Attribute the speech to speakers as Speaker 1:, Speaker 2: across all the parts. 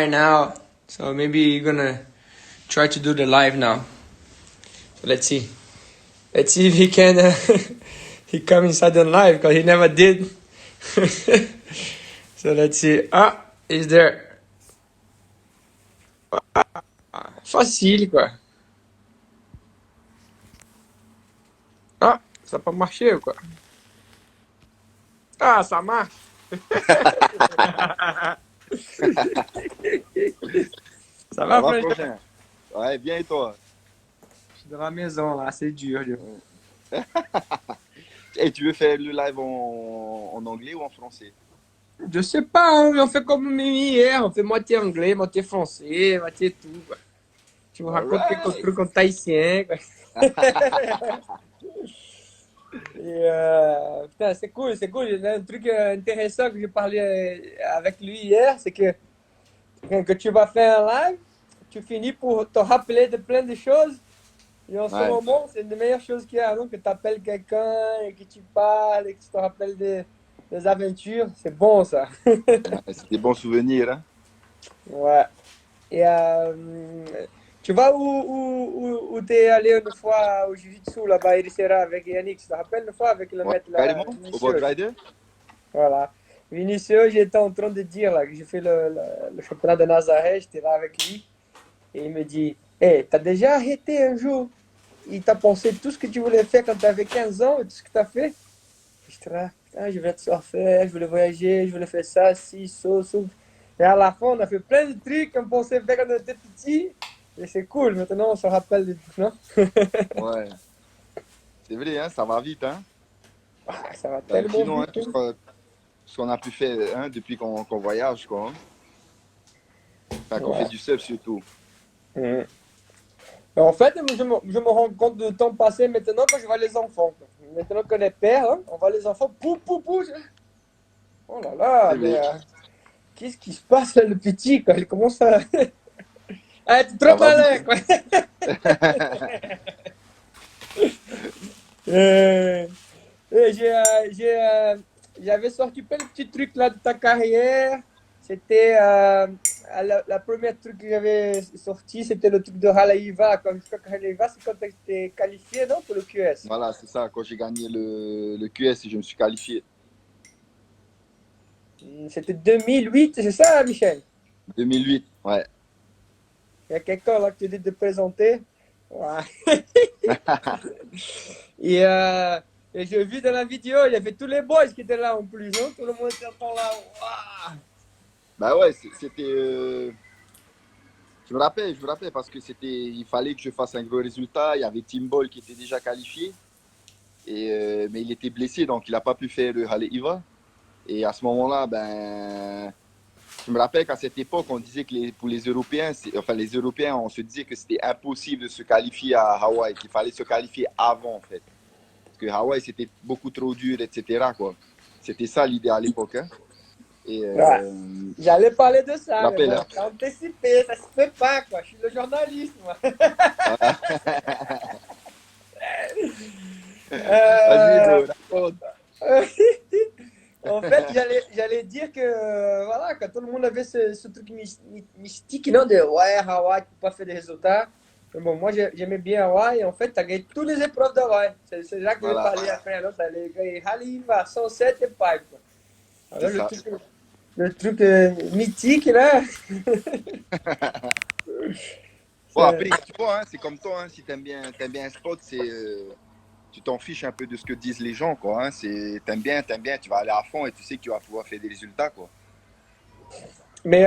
Speaker 1: now, so maybe you're gonna try to do the live now. So let's see. Let's see if he can he come inside the live because he never did. So let's see. Ah, is there? Facile quoi. Ah, ça n'a pas marché ou quoi? Ah, ça marche. Ça
Speaker 2: Ça
Speaker 1: va,
Speaker 2: va,
Speaker 1: frère?
Speaker 2: prochain? Ouais, bien et toi?
Speaker 1: Je suis dans la maison là, c'est dur.
Speaker 2: Et tu veux faire le live en anglais ou en français?
Speaker 1: Je sais pas, hein, on fait comme hier, on fait moitié anglais, moitié français, moitié tout, quoi. Tu me racontes quelques
Speaker 2: Alright!
Speaker 1: trucs en tahitien, quoi. Putain, c'est cool, c'est cool. Il y a un truc intéressant que j'ai parlé avec lui hier, c'est que quand tu vas faire un live, tu finis pour te rappeler de plein de choses. Et en ce
Speaker 2: Ouais,
Speaker 1: moment, c'est une des meilleures choses qu'il y a, non? Que tu appelles quelqu'un et que tu parles et que tu te rappelles des aventures. C'est bon, ça.
Speaker 2: ouais, c'est des bons souvenirs, hein?
Speaker 1: Ouais. Et tu vois où t'es allé une fois au Jiu-Jitsu là-bas, à Ericeira, avec Yannick, tu te rappelles une fois avec le
Speaker 2: Ouais,
Speaker 1: maître là,
Speaker 2: carrément? Au Board
Speaker 1: Vinicius?
Speaker 2: Rider?
Speaker 1: Voilà. Vinicius, j'étais en train de dire là, que j'ai fait le championnat de Nazaré, j'étais là avec lui, et il me dit, hey, t'as déjà arrêté un jour? Il t'a pensé tout ce que tu voulais faire quand tu avais 15 ans et tout ce que tu as fait? J'étais là, putain, je voulais être surfer, je voulais voyager, je voulais faire ça, ci, ça, ça. Et à la fin, on a fait plein de trucs qu'on pensait faire quand on était petit. Et c'est cool, maintenant on se rappelle de tout, non?
Speaker 2: Ouais, c'est vrai, hein? Ça va vite, hein?
Speaker 1: Ah, ça va
Speaker 2: Ben,
Speaker 1: tellement
Speaker 2: sinon, hein,
Speaker 1: vite, hein.
Speaker 2: tout ce qu'on a pu faire hein, depuis qu'on voyage, quoi. Hein? Enfin, qu'on fait
Speaker 1: Ouais.
Speaker 2: du surf surtout.
Speaker 1: Mhm. En fait, je me rends compte du temps passé maintenant quand je vois les enfants, quoi. Maintenant qu'on est père, hein, on voit les enfants, pou, pou, pou. Oh là là,
Speaker 2: C'est
Speaker 1: mais
Speaker 2: vrai.
Speaker 1: qu'est-ce qui se passe là, le petit, quoi? Il commence à, à être
Speaker 2: Ça
Speaker 1: trop
Speaker 2: va vite,
Speaker 1: malin,
Speaker 2: hein?
Speaker 1: quoi. Euh, j'avais sorti plein de petits trucs là de ta carrière. C'était la première truc que j'avais sorti, c'était le truc de Haleiva. Quand je crois que Haleiva, c'est quand tu étais qualifié, non, pour le QS.
Speaker 2: Voilà, c'est ça. Quand j'ai gagné le QS, je me suis qualifié.
Speaker 1: C'était 2008, c'est ça, Michel?
Speaker 2: 2008, ouais.
Speaker 1: Il y a quelqu'un là que tu dis de présenter. Ouais. Et, euh, et j'ai vu dans la vidéo, il y avait tous les boys qui étaient là en plus, hein. Tout le monde était là. Waouh.
Speaker 2: Bah ouais, c'était. Je me rappelle parce que il fallait que je fasse un gros résultat. Il y avait Tim Ball qui était déjà qualifié, mais il était blessé, donc il n'a pas pu faire le Halle Iva. Et à ce moment-là, ben, je me rappelle qu'à cette époque, on disait que pour les Européens, enfin les Européens, on se disait que c'était impossible de se qualifier à Hawaï, qu'il fallait se qualifier avant en fait, parce que Hawaï c'était beaucoup trop dur, etc. quoi. C'était ça l'idée à l'époque. Hein. Et
Speaker 1: Ouais. J'allais parler de
Speaker 2: je me
Speaker 1: ça, mais
Speaker 2: rappelle.
Speaker 1: bon,
Speaker 2: Hein.
Speaker 1: t'as anticipé, ça se fait pas, quoi. Je suis le journaliste, moi.
Speaker 2: Voilà. Vas-y,
Speaker 1: Euh,
Speaker 2: bro, raconte.
Speaker 1: en fait, j'allais dire que, voilà, quand tout le monde avait ce truc mystique, non, de ouais, Hawaï, tu peux pas faire des résultats. Mais bon, moi, j'aimais bien Hawaï, et en fait, tu as gagné toutes les épreuves d'Hawaï. C'est là que je vais
Speaker 2: Voilà,
Speaker 1: parler après, non? Tu as gagné Haleiwa, 107 et pipe, quoi.
Speaker 2: c'est
Speaker 1: Alors,
Speaker 2: ça.
Speaker 1: le truc mythique, là.
Speaker 2: Bon, après,
Speaker 1: c'est-
Speaker 2: tu vois, hein, c'est comme toi, hein, si t'aimes bien un spot, tu t'en fiches un peu de ce que disent les gens, quoi. Hein, t'aimes bien, tu vas aller à fond et tu sais que tu vas pouvoir faire des résultats, quoi.
Speaker 1: Mais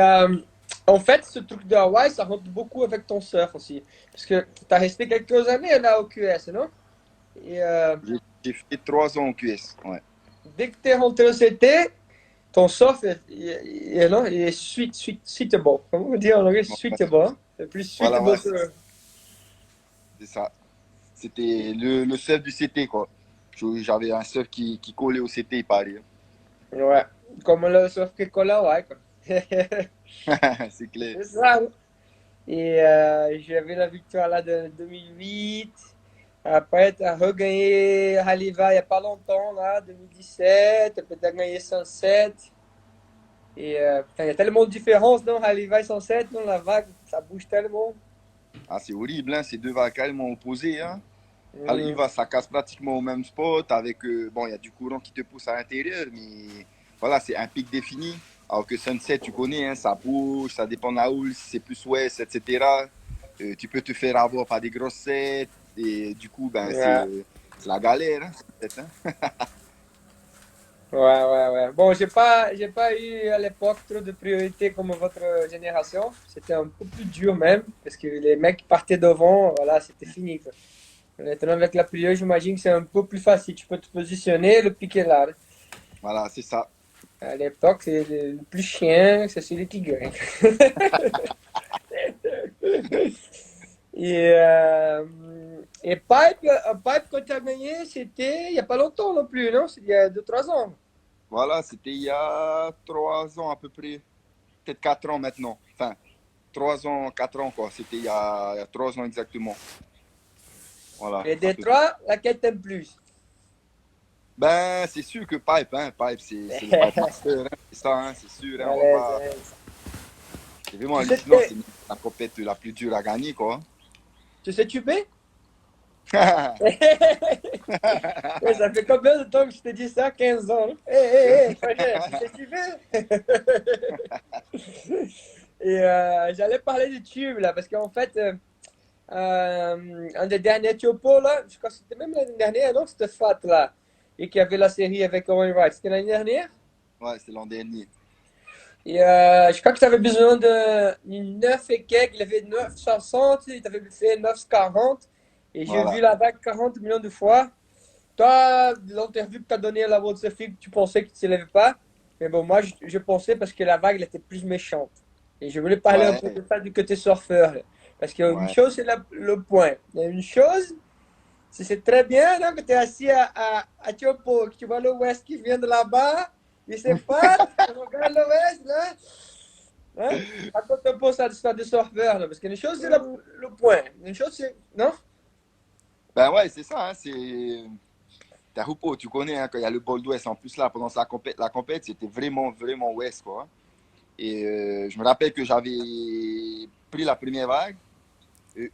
Speaker 1: en fait, ce truc de Hawaï, ça rentre beaucoup avec ton surf aussi. Parce que tu as resté quelques années là au QS, non? Et
Speaker 2: J'ai fait 3 ans au QS, ouais.
Speaker 1: dès que tu es rentré au CT, ton surf non, il est suitable. Comment on dit en anglais? Suitable. Hein? C'est plus
Speaker 2: Voilà,
Speaker 1: suitable
Speaker 2: ouais,
Speaker 1: que.
Speaker 2: c'est ça. C'était le surf du CT, quoi. J'avais un surf qui collait au CT, il paraît.
Speaker 1: Ouais, comme le surf que colle à Hawaï, quoi.
Speaker 2: C'est clair.
Speaker 1: C'est ça. Hein? Et j'avais la victoire là de 2008. Après, tu as regagné Haliva il n'y a pas longtemps, là, 2017. Après, tu as gagné Sunset. Et putain, il y a tellement de différences dans Halifax 107, dans la vague, ça bouge tellement.
Speaker 2: Ah, c'est horrible, hein, ces deux vagues carrément opposées. Hein. Il
Speaker 1: Hmm.
Speaker 2: va, ça casse pratiquement au même spot avec, bon, il y a du courant qui te pousse à l'intérieur, mais voilà, c'est un pic défini. Alors que Sunset, tu connais, hein, ça bouge, ça dépend de la houle, si c'est plus ouest, etc. Tu peux te faire avoir par des grosses sets, et du coup, ben,
Speaker 1: Ouais,
Speaker 2: c'est la galère, hein, Sunset, hein.
Speaker 1: ouais. Bon, j'ai pas eu à l'époque trop de priorité comme votre génération. C'était un peu plus dur même, parce que les mecs qui partaient devant, voilà, c'était fini, quoi. Maintenant, avec la priorité, j'imagine que c'est un peu plus facile. Tu peux te positionner, le piquer là.
Speaker 2: Voilà, c'est ça.
Speaker 1: À l'époque, c'est le plus chien, c'est celui qui gagne. Et Pipe, quand tu as gagné, c'était il n'y a pas longtemps non plus, non? C'est il y a 2 3 ans.
Speaker 2: Voilà, c'était il y a 3 ans à peu près, peut-être 4 ans maintenant. Enfin, 3 ans, 4 ans, quoi. C'était il y a 3 ans exactement. Voilà,
Speaker 1: Et
Speaker 2: à
Speaker 1: des
Speaker 2: peu près.
Speaker 1: trois, laquelle t'aimes plus?
Speaker 2: Ben, c'est sûr que Pipe, hein, Pipe, c'est le Pipe Master, hein, c'est ça, hein, c'est sûr, hein, on va
Speaker 1: Allez,
Speaker 2: pas. C'est vraiment
Speaker 1: tu sais,
Speaker 2: hallucinant, c'est la compète la plus dure à gagner, quoi.
Speaker 1: tu sais tuber? Ouais, ça fait combien de temps que je te dis ça? 15 ans. Frangin, tu sais tuber? Et j'allais parler du tube là, parce qu'en fait, un des derniers Tiopo là, je crois que c'était même l'année dernière, non? C'était Fat là, et qui avait la série avec Owen Wright. C'était l'année dernière?
Speaker 2: Ouais, c'est l'an dernier.
Speaker 1: Et je crois que tu avais besoin de 9 et quelques, il avait 960, il t'avait fait 940, et j'ai vu
Speaker 2: Voilà.
Speaker 1: la vague 40 millions de fois. Toi, l'interview que tu as donnée à la World Surfing, tu pensais que tu ne lèves pas. Mais bon, moi, je pensais parce que la vague, elle était plus méchante. Et je voulais parler un peu
Speaker 2: Ouais,
Speaker 1: de ça du côté surfeur. Là. Parce qu'une
Speaker 2: ouais.
Speaker 1: chose, c'est le point. Il y a une chose, c'est très bien là, que tu es assis à Tiopo, que tu vois le West qui vient de là-bas, il c'est fat, tu regardes le West, là. Hein? Raconte un peu ça, l'histoire des surfeurs. Là, parce qu'une chose, c'est le point. Une chose, c'est. Non?
Speaker 2: Ben ouais, c'est ça, hein, c'est. Tarupo, tu connais, hein, quand il y a le bol d'Ouest en plus là, pendant la compète, c'était vraiment, vraiment Ouest, quoi. Et je me rappelle que j'avais pris la première vague,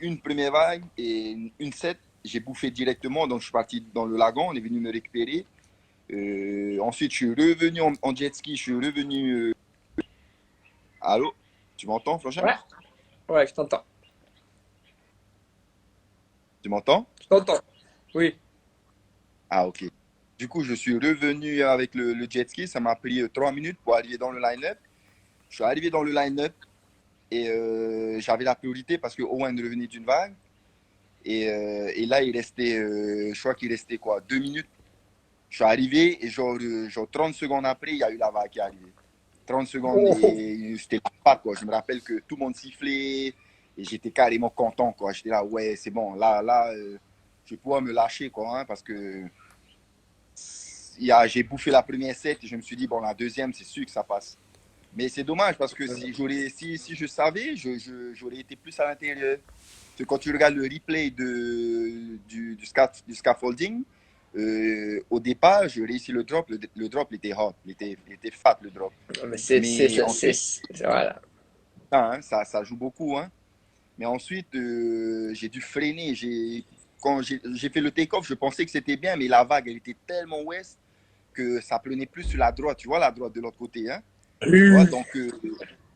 Speaker 2: une première vague et une set. J'ai bouffé directement, donc je suis parti dans le lagon, on est venu me récupérer. Ensuite, je suis revenu en jet ski, je suis revenu. Allô? Tu m'entends, Florent?
Speaker 1: Ouais. Ouais, je t'entends.
Speaker 2: Tu m'entends?
Speaker 1: Je t'entends. Oui.
Speaker 2: Ah, ok. Du coup, je suis revenu avec le jet ski. Ça m'a pris 3 minutes pour arriver dans le line-up. Je suis arrivé dans le line-up et j'avais la priorité parce que Owen revenait d'une vague. Et là, il restait, je crois qu'il restait quoi, 2 minutes. Je suis arrivé et genre 30 secondes après, il y a eu la vague qui est arrivée. 30 secondes
Speaker 1: Oh.
Speaker 2: et c'était la patte, quoi. Je me rappelle que tout le monde sifflait et j'étais carrément content, quoi. J'étais là, ouais, c'est bon, là, je vais pouvoir me lâcher, quoi, hein, parce que j'ai bouffé la première set et je me suis dit, bon, la deuxième, c'est sûr que ça passe. Mais c'est dommage parce que si je savais, j'aurais été plus à l'intérieur. Parce que quand tu regardes le replay du scaffolding, au départ, je réussis le drop. Le drop il était hot, il était fat le drop.
Speaker 1: Mais
Speaker 2: Mais ensuite,
Speaker 1: voilà.
Speaker 2: hein, ça joue beaucoup. Hein. Mais ensuite, j'ai dû freiner. Quand j'ai fait le take-off, je pensais que c'était bien, mais la vague, elle était tellement ouest que ça prenait plus sur la droite. Tu vois, la droite de l'autre côté. Hein. Tu vois, donc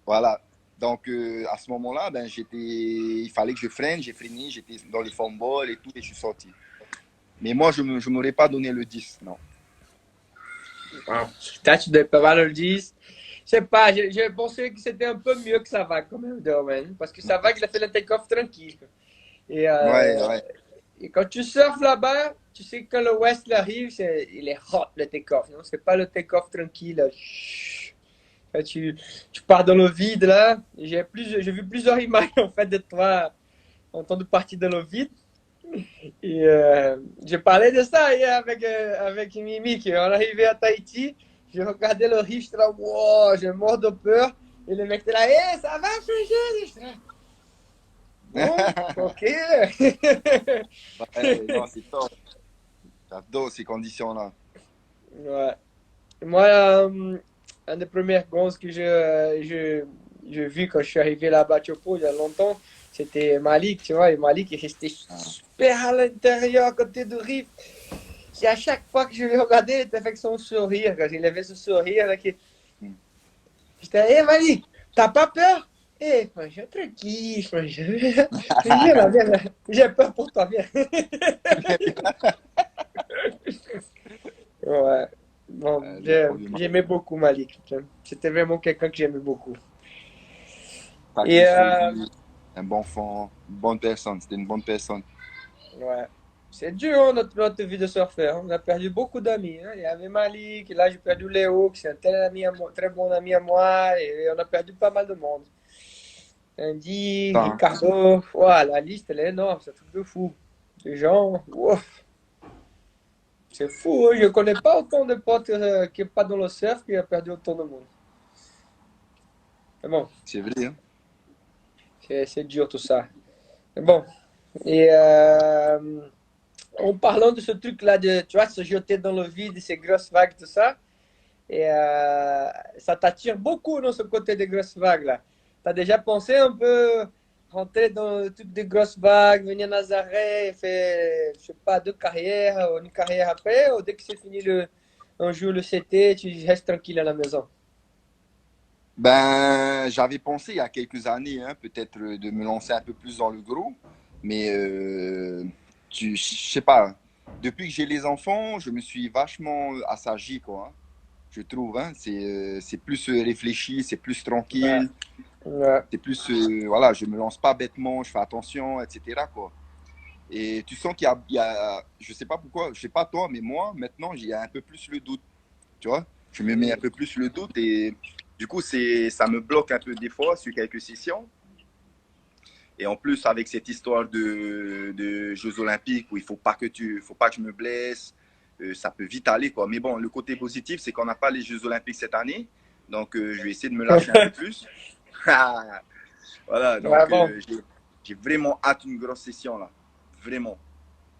Speaker 2: voilà. Donc à ce moment-là, ben, il fallait que je freine, j'ai freiné, j'étais dans les foam balls et tout, et je suis sorti. Mais moi, je ne m'aurais pas donné le 10, non.
Speaker 1: Wow. Putain, tu devais pas mal le dire. Je sais pas, j'ai pensé que c'était un peu mieux que sa vague quand même, Derwin. Parce que sa vague, il a fait le take-off tranquille. Et,
Speaker 2: Ouais, ouais.
Speaker 1: et quand tu surfes là-bas, tu sais que quand le West il arrive, il est hot le take-off. Non? C'est pas le take-off tranquille. Là. Quand tu pars dans le vide là. J'ai vu plusieurs images en fait de toi en train de partir dans le vide. Et j'ai parlé de ça hier avec Mimi, qui est arrivé à Tahiti. J'ai regardé le riff, j'étais là, wow, j'ai mort de peur. Et le mec était là, hey, ça va, Frigide? J'étais là, bon, ok.
Speaker 2: Ouais, non, c'est top. J'adore ces conditions-là.
Speaker 1: Ouais. Moi, un des premiers gonzes que je vis quand je suis arrivé là-bas à Chopo il y a longtemps, c'était Malik, tu vois. Et Malik, il restait
Speaker 2: Ah.
Speaker 1: super à l'intérieur à côté de Riff. Et à chaque fois que je le regardais, il était avec son sourire. Quand il avait ce sourire, là,
Speaker 2: Hmm.
Speaker 1: j'étais, hé Malik, t'as pas peur? Hé, je tranquille, viens là, viens là. J'ai peur pour toi, viens. Ouais. Bon,
Speaker 2: Le premier match,
Speaker 1: j'aimais beaucoup Malik. C'était vraiment quelqu'un que j'aimais beaucoup. Et
Speaker 2: sacrifié, un bon fond, une bonne personne. C'était une bonne personne.
Speaker 1: ouais. C'est dur hein, notre vie de surfeur. Hein. On a perdu beaucoup d'amis. Hein. Il y avait Malik, et là j'ai perdu Léo, qui est un tel ami à moi, très bon ami à moi, et on a perdu pas mal de monde. Andy,
Speaker 2: Ça, hein.
Speaker 1: Ricardo, ouah, la liste elle est énorme, c'est un truc de fou. Les gens, ouf, c'est fou. Hein. Je connais pas autant de potes qui n'est pas dans le surf qui a perdu autant de monde. Mais bon,
Speaker 2: C'est vrai, hein.
Speaker 1: c'est dur tout ça. Mais bon, et en parlant de ce truc-là, de, tu vois, se jeter dans le vide, ces grosses vagues, tout ça, et ça t'attire beaucoup dans ce côté des grosses vagues-là. Tu as déjà pensé un peu rentrer dans le truc des grosses vagues, venir à Nazaré, faire, je sais pas, deux carrières, ou une carrière après, ou dès que c'est fini un jour le CT, tu restes tranquille à la maison?
Speaker 2: Ben, j'avais pensé il y a quelques années, hein, peut-être de me lancer un peu plus dans le gros, mais je sais pas. Depuis que j'ai les enfants, je me suis vachement assagi, quoi, hein, je trouve. Hein. C'est plus réfléchi, c'est plus
Speaker 1: Ouais.
Speaker 2: tranquille,
Speaker 1: Ouais.
Speaker 2: c'est plus, voilà, je me lance pas bêtement, je fais attention, etc., quoi. Et tu sens je sais pas pourquoi, je sais pas toi, mais moi, maintenant, j'ai un peu plus le doute, tu vois. Je me mets un peu plus le doute et du coup, ça me bloque un peu des fois sur quelques sessions. Et en plus, avec cette histoire de Jeux Olympiques où il faut pas que je me blesse, ça peut vite aller, quoi. Mais bon, le côté positif, c'est qu'on n'a pas les Jeux Olympiques cette année. Donc, je vais essayer de me lâcher un peu plus. Voilà,
Speaker 1: Ouais,
Speaker 2: donc
Speaker 1: bon.
Speaker 2: j'ai vraiment hâte d'une grosse session là. Vraiment.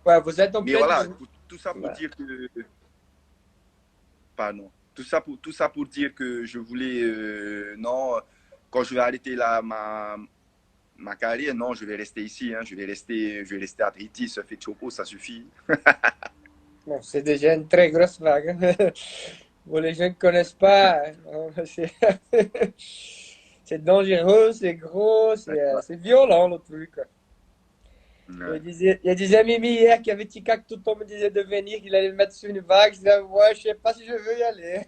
Speaker 1: Ouais, vous êtes en
Speaker 2: Mais
Speaker 1: pleine.
Speaker 2: voilà, tout ça pour
Speaker 1: Ouais.
Speaker 2: dire que. Pardon. Tout ça pour dire que je voulais. Non, quand je vais arrêter ma carrière, non, je vais rester ici. Hein. Je vais rester à Tahiti, surfer Chopo, ça suffit.
Speaker 1: Bon, c'est déjà une très grosse vague. Hein. Pour les gens qui ne connaissent pas, c'est c'est dangereux, c'est gros, c'est violent le truc.
Speaker 2: Ouais.
Speaker 1: Il y a des amis hier qui avaient Tika que tout le temps me disait de venir, qu'il allait me mettre sur une vague. Je disais, ouais, je sais pas si je veux y aller.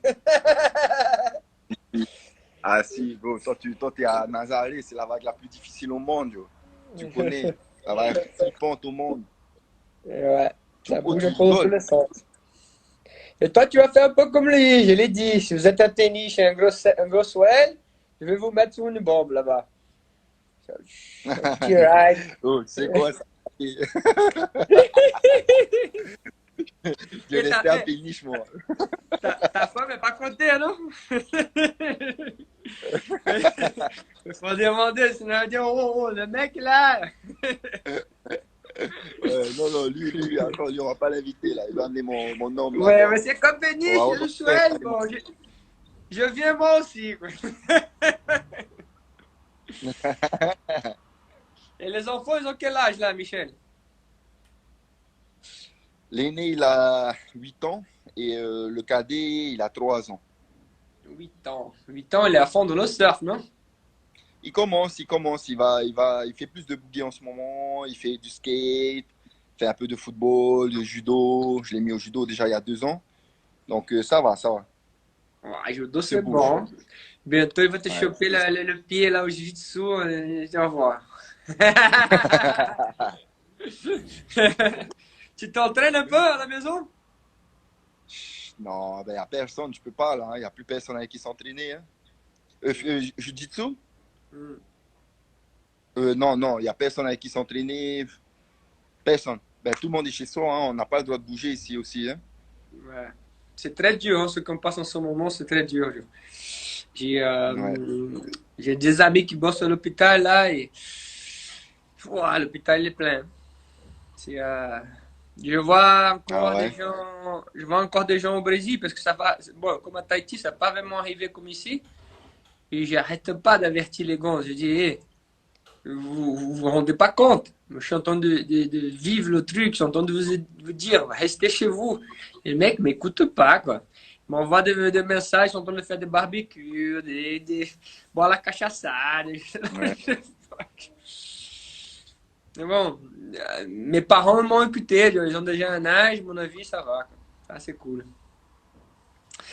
Speaker 2: Ah si, bro, toi, t'es à Nazaré, c'est la vague la plus difficile au monde, yo. Tu connais, la vague la plus flippante au monde.
Speaker 1: Ouais, ça
Speaker 2: Chopo,
Speaker 1: bouge
Speaker 2: tu
Speaker 1: un peu dans tous
Speaker 2: rigoles.
Speaker 1: les sens. Et toi, tu vas faire un peu comme lui, je l'ai dit. Si vous êtes un tennis et un gros swell, je vais vous mettre sur une bombe là-bas. Un petit ride.
Speaker 2: Oh, tu sais quoi, ça? Je vais
Speaker 1: Et
Speaker 2: rester à Péniche, moi.
Speaker 1: ta femme n'est pas contente, non? Il faut demander, sinon elle va dire, oh, oh, le mec là.
Speaker 2: Non, non, lui, attends, lui, on va pas l'inviter, là. Il va amener mon homme
Speaker 1: Ouais,
Speaker 2: là-bas.
Speaker 1: mais c'est comme
Speaker 2: On va
Speaker 1: Péniche,
Speaker 2: avoir
Speaker 1: je swell. Bon, je viens moi aussi. Quoi. Et les enfants, ils ont quel âge là, Michel?
Speaker 2: L'aîné, il a 8 ans et le cadet, il a 3 ans.
Speaker 1: 8 ans. 8 ans, il est à fond dans le surf, non?
Speaker 2: Il fait plus de boogie en ce moment, il fait du skate, fait un peu de football, de judo. Je l'ai mis au judo déjà il y a 2 ans. Donc ça va, ça va.
Speaker 1: Ouais, judo,
Speaker 2: Il se
Speaker 1: c'est
Speaker 2: bouge.
Speaker 1: bon. Bientôt, il va te
Speaker 2: Ouais,
Speaker 1: choper le pied là au jiu-jitsu. Tu vas voir. Tu t'entraînes un peu à la maison?
Speaker 2: non, ben, il n'y a personne, je peux pas là. Il n'y a plus personne avec qui s'entraîner. Hein. Jiu-jitsu?
Speaker 1: Hmm.
Speaker 2: Non, non, il n'y a personne avec qui s'entraîner. Personne. Ben, tout le monde est chez soi, hein. On n'a pas le droit de bouger ici aussi. Hein.
Speaker 1: Ouais. C'est très dur, hein, ce qu'on passe en ce moment, c'est très dur. J'ai
Speaker 2: Ouais.
Speaker 1: j'ai des amis qui bossent à l'hôpital là et ouah, l'hôpital est plein. C'est
Speaker 2: Ah ouais?
Speaker 1: Je vois encore des gens au Brésil parce que ça va, bon, comme à Tahiti, ça n'a pas vraiment arrivé comme ici. Et j'arrête pas d'avertir les gars. Je dis, hey, vous rendez pas compte. Je suis en train de vivre le truc, je suis en train de vous dire, restez chez vous. Et le mec m'écoute pas, quoi. Il m'envoie des messages, ils sont en train de faire des barbecues, boire la cachaçade.
Speaker 2: Ouais,
Speaker 1: Mais bon, mes parents m'ont écouté, ils ont déjà un âge, à mon avis, ça va, quoi. Ça, c'est cool.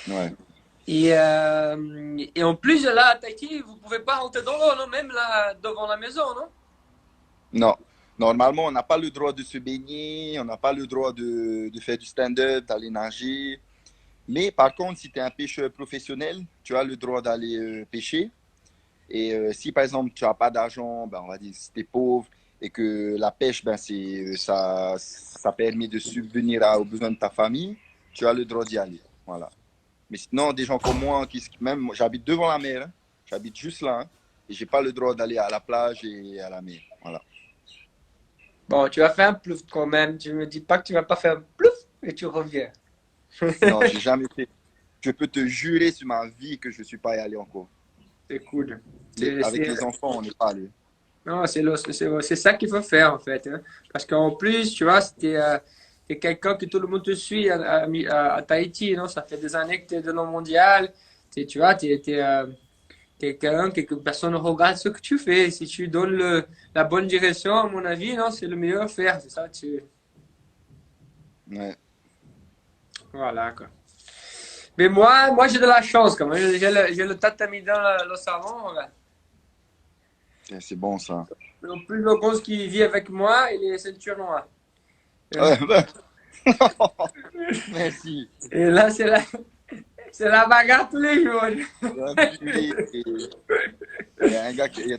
Speaker 2: ouais.
Speaker 1: Et en plus, là, à Tahiti, vous pouvez pas rentrer dans l'eau, non? Même là, devant la maison, non?
Speaker 2: Non. Normalement, on n'a pas le droit de se baigner, on n'a pas le droit de faire du stand-up, d'aller nager. Mais par contre, si tu es un pêcheur professionnel, tu as le droit d'aller pêcher. Et si par exemple tu n'as pas d'argent, ben, on va dire si tu es pauvre et que la pêche, ben, ça permet de subvenir aux besoins de ta famille, tu as le droit d'y aller. Voilà. Mais sinon, des gens comme moi, même moi, j'habite devant la mer, hein. J'habite juste là, hein, et j'ai pas le droit d'aller à la plage et à la mer. Voilà.
Speaker 1: Bon, tu vas faire un plouf quand même. Tu me dis pas que tu vas pas faire un plouf et tu reviens.
Speaker 2: Non, j'ai jamais fait. Je peux te jurer sur ma vie que je suis pas allé encore.
Speaker 1: C'est cool.
Speaker 2: Mais
Speaker 1: C'est,
Speaker 2: avec
Speaker 1: c'est,
Speaker 2: les enfants, on n'est pas allé.
Speaker 1: non, c'est ça qu'il faut faire en fait, hein. Parce qu'en plus, tu vois, t'es quelqu'un que tout le monde te suit à Tahiti, non? Ça fait des années que tu es de nom mondial. Tu vois, quelqu'un, quelques personnes regardent ce que tu fais. Si tu donnes la bonne direction, à mon avis, non, c'est le meilleur à faire. C'est ça,
Speaker 2: Ouais.
Speaker 1: voilà, quoi. Mais moi j'ai de la chance, quand même. J'ai le tatami dans le salon. Là.
Speaker 2: C'est bon ça.
Speaker 1: Le plus le gosse qui vit avec moi, il est ceinture noire.
Speaker 2: Ouais, ben, merci.
Speaker 1: Et là, c'est la bagarre tous les jours.
Speaker 2: Purée.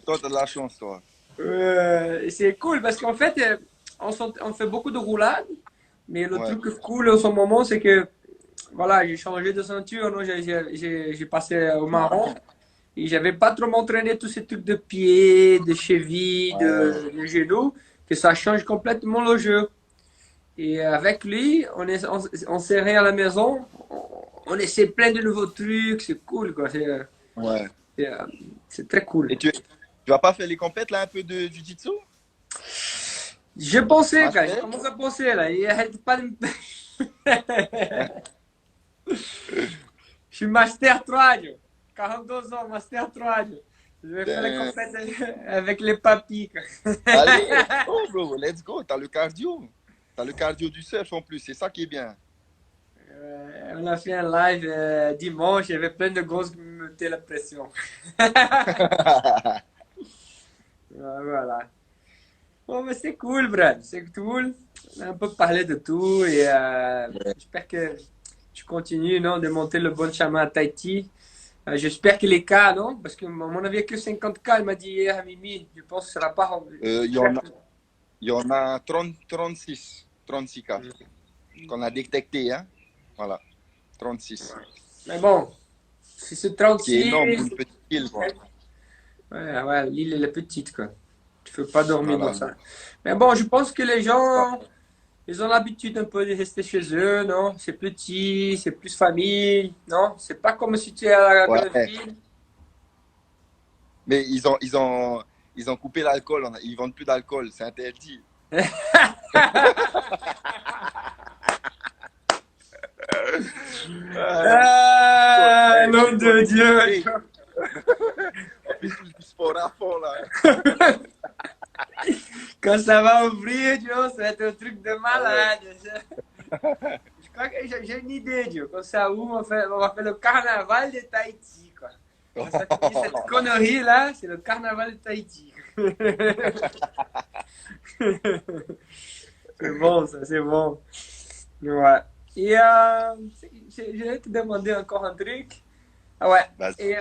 Speaker 2: Toi, t'as de la chance, toi.
Speaker 1: C'est cool parce qu'en fait, on fait beaucoup de roulades. Mais le
Speaker 2: Ouais,
Speaker 1: truc cool en ce moment, c'est que voilà, j'ai changé de ceinture. Non, j'ai passé au marron. Et j'avais pas trop m'entraîné tous ces trucs de pied, de cheville,
Speaker 2: ouais,
Speaker 1: de genoux, que ça change complètement le jeu. Et avec lui, on s'est rien à la maison, on essaie plein de nouveaux trucs, c'est cool quoi,
Speaker 2: ouais.
Speaker 1: c'est, euh, c'est très cool.
Speaker 2: Et tu vas pas faire les compètes là un peu de jiu-jitsu?
Speaker 1: Je pensais, quand je
Speaker 2: Master?
Speaker 1: commence à penser là, il arrête pas de Je suis Master 3, 42 ans, Master 3. Je vais faire les
Speaker 2: Ben,
Speaker 1: compètes avec les papis. Quoi.
Speaker 2: allez, let's go, bro, let's go. T'as le cardio. T'as le cardio du surf en plus, c'est ça qui est bien.
Speaker 1: On a fait un live dimanche, il y avait plein de grosses qui me mettaient la pression. Voilà. Bon, mais c'est cool, Brad. C'est cool. On a un peu parlé de tout et j'espère que tu continues non, de monter le bon chemin à Tahiti. J'espère que les cas, non? Parce que, à mon avis, il n'y a que 50 cas, il m'a dit hier à Mimi. Je pense que ça ne sera pas rendu.
Speaker 2: Il y en a, il y en a 30, 36 cas qu'on a détectés, hein. Voilà, 36.
Speaker 1: Mais bon, si c'est
Speaker 2: Ce qui est énorme pour
Speaker 1: 36,
Speaker 2: une petite île, quoi.
Speaker 1: ouais, l'île elle est petite, quoi. Tu ne peux pas dormir dans
Speaker 2: Voilà.
Speaker 1: ça. Mais bon, je pense que les gens, ils ont l'habitude un peu de rester chez eux, non? C'est petit, c'est plus famille, non? C'est pas comme si tu es à la grande
Speaker 2: Ouais.
Speaker 1: ville.
Speaker 2: Mais ils ont coupé l'alcool. Ils vendent plus d'alcool. C'est interdit. Euh,
Speaker 1: Ah,
Speaker 2: hey,
Speaker 1: nom de Dieu!
Speaker 2: hey, on fait tous du sport à fond, là.
Speaker 1: Quand ça va ouvrir, Dieu, ça va être un truc de
Speaker 2: Ah ouais.
Speaker 1: malade. Je crois que j'ai une idée, Dieu. Quand ça ouvre, on va faire le carnaval de Tahiti, quoi. Quand ça finit cette connerie-là, c'est le carnaval de Tahiti. C'est bon, ça, c'est bon. Ouais. Et je vais te demander encore un truc. Ah ouais.
Speaker 2: Vas-y.
Speaker 1: Et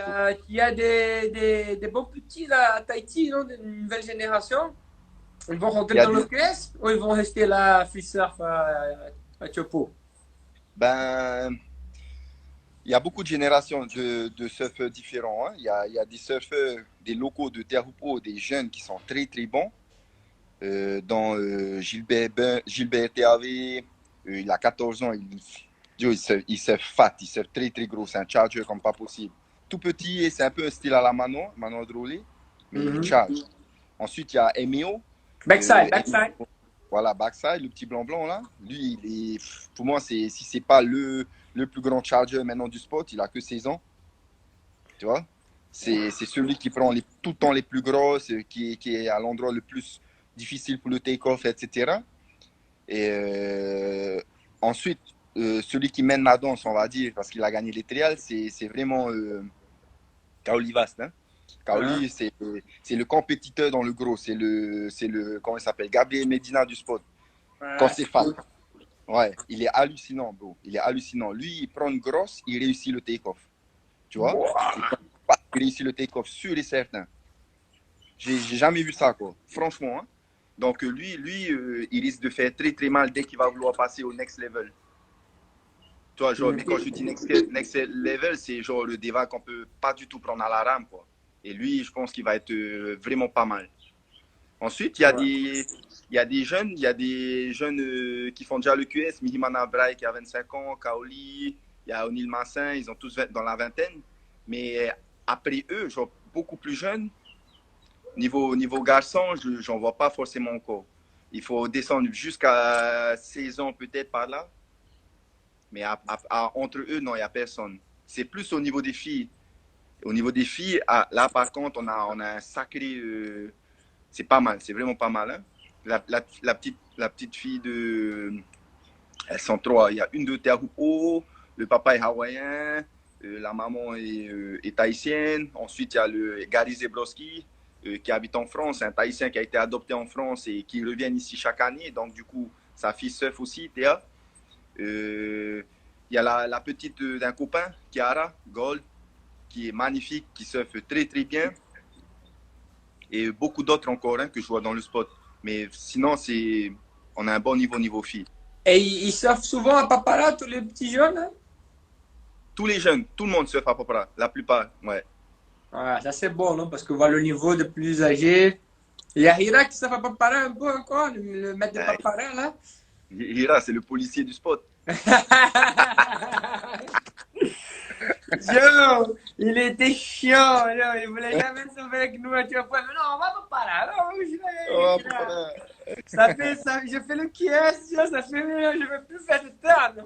Speaker 1: il y a des bons petits là à Tahiti, non? D'une nouvelle génération. Ils vont
Speaker 2: Il
Speaker 1: rentrer
Speaker 2: y a
Speaker 1: dans le
Speaker 2: des,
Speaker 1: caisse ou ils vont rester là, free surf à Chopo?
Speaker 2: ben, il y a beaucoup de générations de surfeurs différents, hein. Il y a des surfeurs, des locaux de Teahupo'o, des jeunes qui sont très, très bons. dans Gilbert TAV. Il a 14 ans. Il se fat, il se très très gros. C'est un charger comme pas possible. Tout petit et c'est un peu un style à la Manon Drolé, mais il charge. Ensuite, il y a Emeo.
Speaker 1: Backside.
Speaker 2: Voilà, backside, le petit blanc là. Lui, pour moi, si c'est pas le plus grand charger maintenant du spot, il a que 16 ans. Tu vois? C'est celui qui prend tout le temps les plus grosses, qui est à l'endroit le plus difficile pour le take-off, etc. Et ensuite, celui qui mène la danse, on va dire, parce qu'il a gagné les trials, c'est vraiment Kaoli Vast. Hein? Kaoli, c'est le compétiteur dans le gros. C'est le comment il s'appelle? Gabriel Medina du spot. Quand c'est fat. Ouais, il est hallucinant, bro. Il est hallucinant. Lui, il prend une grosse, il réussit le take-off. Tu vois? Il réussit le take-off sûr et certain. J'ai jamais vu ça, quoi. Franchement. Hein? Donc, lui il risque de faire très, très mal dès qu'il va vouloir passer au next level. Tu vois, genre, mais quand je dis next level, c'est genre le débat qu'on peut pas du tout prendre à la rame, quoi. Et lui, je pense qu'il va être vraiment pas mal. Ensuite, il y a des jeunes qui font déjà le QS. Mihimana Braille qui a 25 ans, Kaoli, il y a O'Neill Massin, ils ont tous dans la vingtaine. Mais après eux, genre beaucoup plus jeunes, niveau garçon, j'en vois pas forcément encore. Il faut descendre jusqu'à 16 ans peut-être par là. Mais entre eux, non, il n'y a personne. C'est plus au niveau des filles. Au niveau des filles, là par contre, on a un sacré... c'est pas mal, c'est vraiment pas mal. Hein. La petite fille de... Elles sont trois. Il y a une de Teahupo, le papa est hawaïen, la maman est tahitienne. Ensuite, il y a le Gary Zebrowski qui habite en France, un Tahitien qui a été adopté en France et qui revient ici chaque année. Donc, du coup, sa fille surfe aussi, Théa. Il y a la petite d'un copain, Chiara Gold, qui est magnifique, qui surfe très, très bien. Et beaucoup d'autres encore hein, que je vois dans le spot. Mais sinon, on a un bon niveau fille.
Speaker 1: Et ils surfent souvent à Papara, tous les petits jeunes hein?
Speaker 2: Tous les jeunes, tout le monde surfe à Papara, la plupart, ouais.
Speaker 1: Ouais, ça c'est bon, non? Parce que voir le niveau de plus âgés. Il y a Hira qui surfe à Papara un peu encore, le maître de Papara, là.
Speaker 2: Hira, c'est le policier du spot.
Speaker 1: Joe, il était chiant, là. Il voulait jamais se sauver avec nous à tu vois. Mais non, on va pas parer. Non, ça fait ça, je fais le kies, ça fait, je veux plus faire de turn.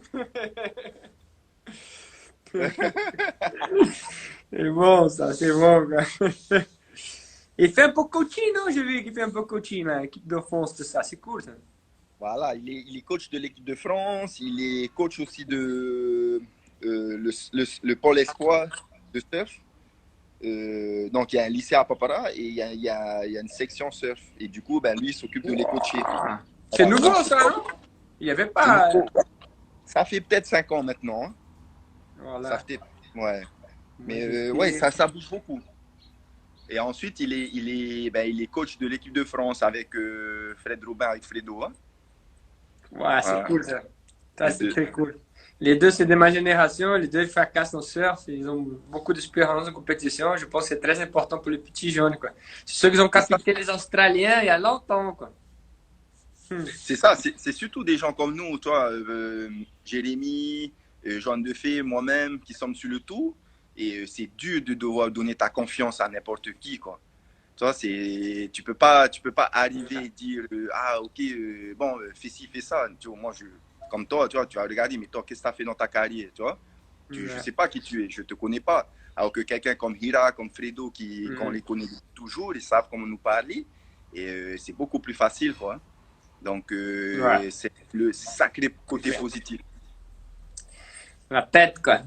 Speaker 1: C'est bon, ça, c'est bon, quoi. Il fait un peu coaching, non? J'ai vu qu'il fait un peu coaching, là, équipe de France, tout ça. C'est cool, ça.
Speaker 2: Voilà, il est coach de l'équipe de France, il est coach aussi de le pôle espoir de surf. Donc, il y a un lycée à Papara et il y a une section surf. Et du coup, ben, lui, il s'occupe de les coacher.
Speaker 1: C'est nouveau, ça, non? Il n'y avait pas.
Speaker 2: Ça fait peut-être 5 ans maintenant. Hein.
Speaker 1: Voilà.
Speaker 2: Ça fait, ouais. Mais ouais, ça bouge beaucoup. Et ensuite, il est coach de l'équipe de France avec Fred Robin et Fredo. Hein.
Speaker 1: Ouais, c'est cool, ça. Ça, c'est très cool. Les deux, c'est de ma génération. Les deux, ils fracassent en surf. Ils ont beaucoup d'expérience en compétition. Je pense que c'est très important pour les petits jeunes, quoi. C'est ceux qui ont capté les Australiens il y a longtemps, quoi.
Speaker 2: C'est ça, c'est surtout des gens comme nous, toi, Jérémy, Joanne Defay, moi-même, qui sommes sur le tour. Et c'est dur de devoir donner ta confiance à n'importe qui, quoi. Toi, tu peux pas arriver et dire ah ok bon fais ci fais ça. Tu vois, moi comme toi, tu vois, tu vas regarder mais toi qu'est-ce que tu as fait dans ta carrière, tu vois. Je sais pas qui tu es, je te connais pas. Alors que quelqu'un comme Hira, comme Fredo, qu'on les connaît toujours, ils savent comment nous parler et c'est beaucoup plus facile, quoi. Donc c'est le sacré côté positif.
Speaker 1: La tête, quoi.